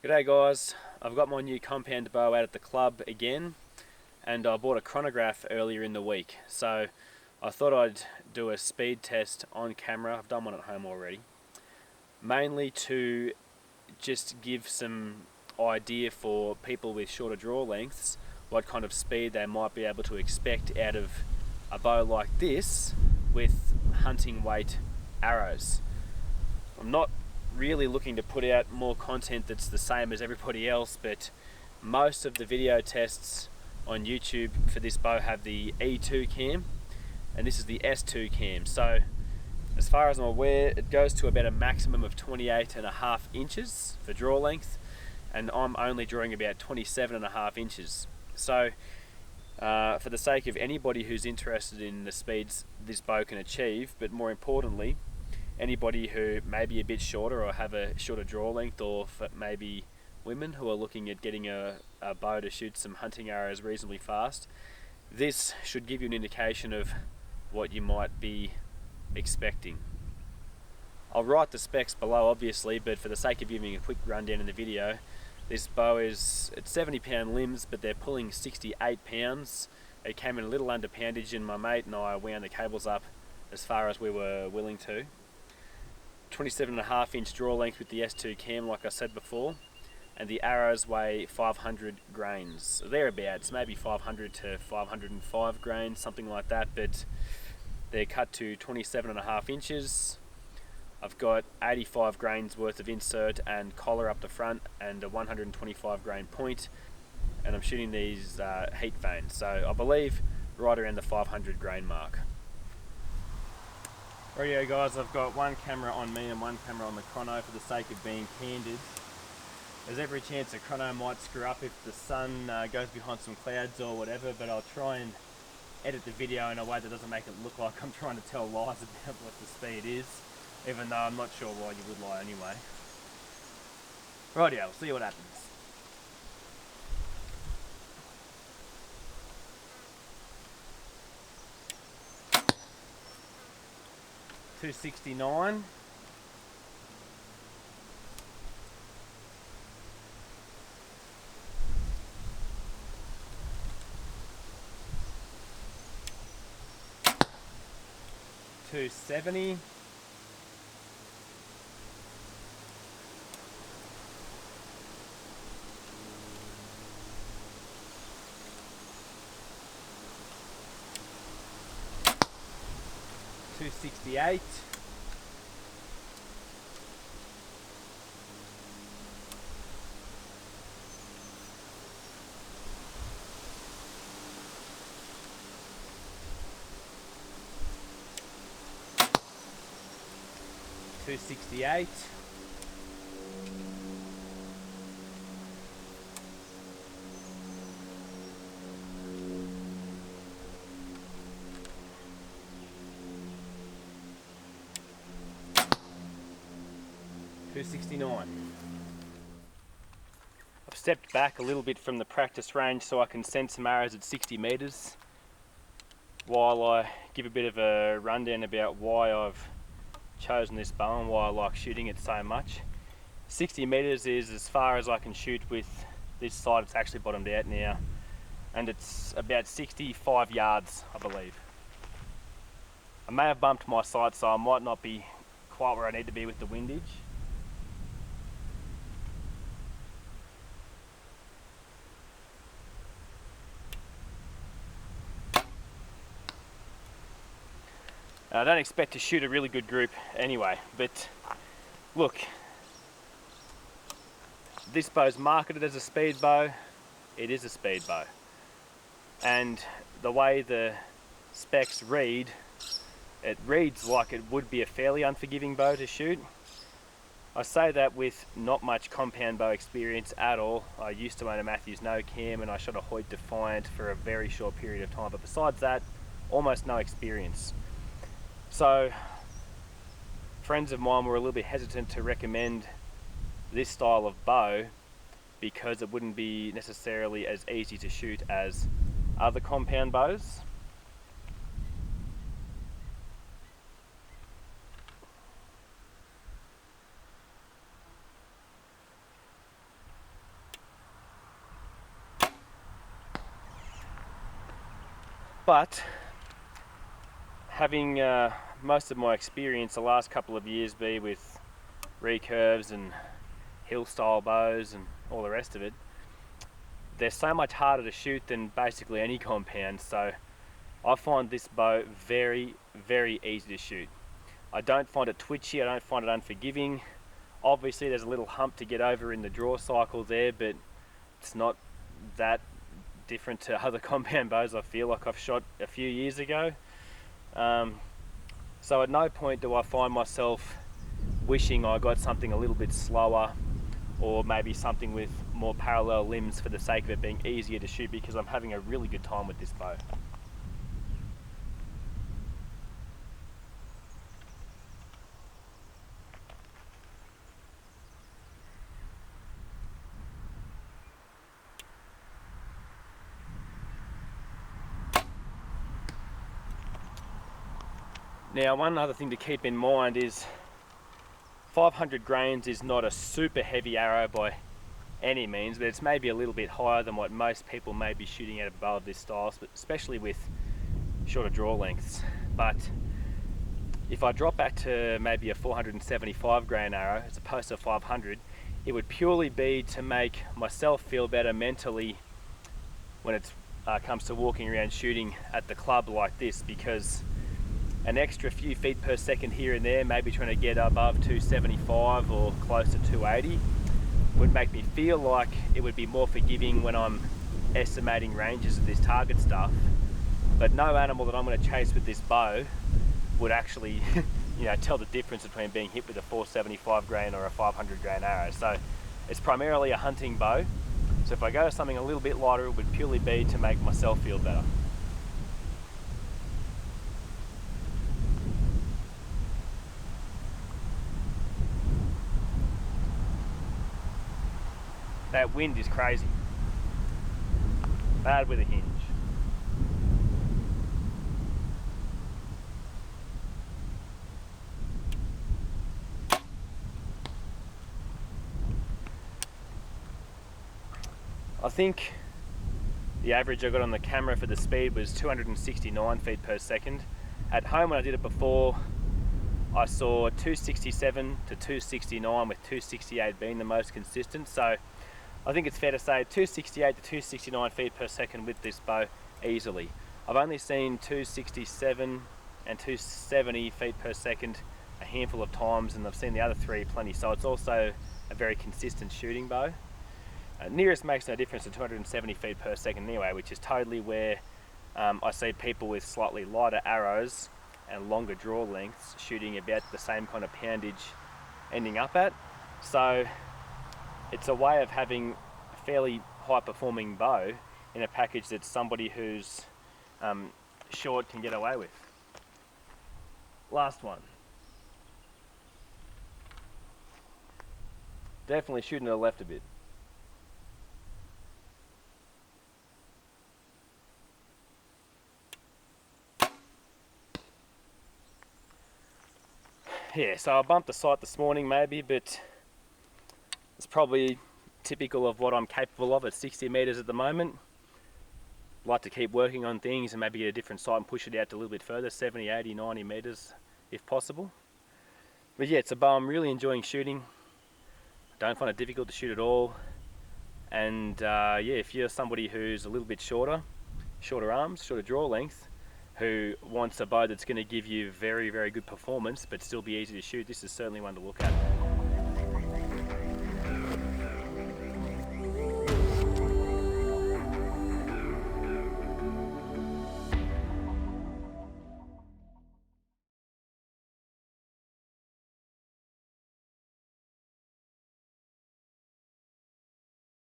G'day guys, I've got my new compound bow out at the club again, and I bought a chronograph earlier in the week, so I thought I'd do a speed test on camera. I've done one at home already, mainly to just give some idea for people with shorter draw lengths what kind of speed they might be able to expect out of a bow like this with hunting weight arrows. I'm not really looking to put out more content that's the same as everybody else, but most of the video tests on YouTube for this bow have the E2 cam, and this is the S2 cam. So as far as I'm aware, it goes to about a maximum of 28.5 inches for draw length, and I'm only drawing about 27.5 inches. So for the sake of anybody who's interested in the speeds this bow can achieve, but more importantly, anybody who may be a bit shorter or have a shorter draw length, or for maybe women who are looking at getting a bow to shoot some hunting arrows reasonably fast, this should give you an indication of what you might be expecting. I'll write the specs below obviously, but for the sake of giving a quick rundown in the video, this bow is at 70 pound limbs, but they're pulling 68 pounds. It came in a little under poundage, and my mate and I wound the cables up as far as we were willing to. 27.5 inch draw length with the S2 cam, like I said before, and the arrows weigh 500 grains, thereabouts, maybe 500 to 505 grains, something like that, but they're cut to 27.5 inches. I've got 85 grains worth of insert and collar up the front, and a 125 grain point, and I'm shooting these heat vanes, so I believe right around the 500 grain mark. Rightio guys, I've got one camera on me and one camera on the chrono for the sake of being candid. There's every chance the chrono might screw up if the sun goes behind some clouds or whatever, but I'll try and edit the video in a way that doesn't make it look like I'm trying to tell lies about what the speed is, even though I'm not sure why you would lie anyway. Rightio, we'll see what happens. $269. $270. $268. $268. $269. I've stepped back a little bit from the practice range so I can send some arrows at 60 meters while I give a bit of a rundown about why I've chosen this bow and why I like shooting it so much. 60 meters is as far as I can shoot with this sight. It's actually bottomed out now, and it's about 65 yards, I believe. I may have bumped my sight, so I might not be quite where I need to be with the windage. I don't expect to shoot a really good group anyway, but look, this bow's marketed as a speed bow. It is a speed bow, and the way the specs read, it reads like it would be a fairly unforgiving bow to shoot. I say that with not much compound bow experience at all. I used to own a Matthews no cam, and I shot a Hoyt Defiant for a very short period of time, but besides that, almost no experience. So friends of mine were a little bit hesitant to recommend this style of bow because it wouldn't be necessarily as easy to shoot as other compound bows. But having most of my experience the last couple of years be with recurves and hill style bows and all the rest of it, they're so much harder to shoot than basically any compound. So I find this bow very, very easy to shoot. I don't find it twitchy, I don't find it unforgiving. Obviously there's a little hump to get over in the draw cycle there, but it's not that different to other compound bows I feel like I've shot a few years ago. So at no point do I find myself wishing I got something a little bit slower, or maybe something with more parallel limbs for the sake of it being easier to shoot, because I'm having a really good time with this bow. Now, one other thing to keep in mind is 500 grains is not a super heavy arrow by any means, but it's maybe a little bit higher than what most people may be shooting at a bow of this style, especially with shorter draw lengths. But if I drop back to maybe a 475 grain arrow as opposed to 500, it would purely be to make myself feel better mentally when it comes to walking around shooting at the club like this, because an extra few feet per second here and there, maybe trying to get above 275 or close to 280, would make me feel like it would be more forgiving when I'm estimating ranges of this target stuff. But no animal that I'm going to chase with this bow would actually tell the difference between being hit with a 475 grain or a 500 grain arrow. So it's primarily a hunting bow. So if I go to something a little bit lighter, it would purely be to make myself feel better. That wind is crazy. Bad with a hinge. I think the average I got on the camera for the speed was 269 feet per second. At home when I did it before, I saw 267 to 269, with 268 being the most consistent. So I think it's fair to say 268 to 269 feet per second with this bow easily. I've only seen 267 and 270 feet per second a handful of times, and I've seen the other three plenty, so it's also a very consistent shooting bow. Nearest makes no difference to 270 feet per second anyway, which is totally where I see people with slightly lighter arrows and longer draw lengths shooting about the same kind of poundage ending up at. So it's a way of having a fairly high performing bow in a package that somebody who's short can get away with. Last one. Definitely shooting to the left a bit. Yeah, so I bumped the sight this morning maybe, but it's probably typical of what I'm capable of at 60 meters at the moment. Like to keep working on things and maybe get a different sight and push it out to a little bit further, 70, 80, 90 meters if possible. But yeah, it's a bow I'm really enjoying shooting. I don't find it difficult to shoot at all. And yeah, if you're somebody who's a little bit shorter arms, shorter draw length, who wants a bow that's going to give you very, very good performance but still be easy to shoot, this is certainly one to look at.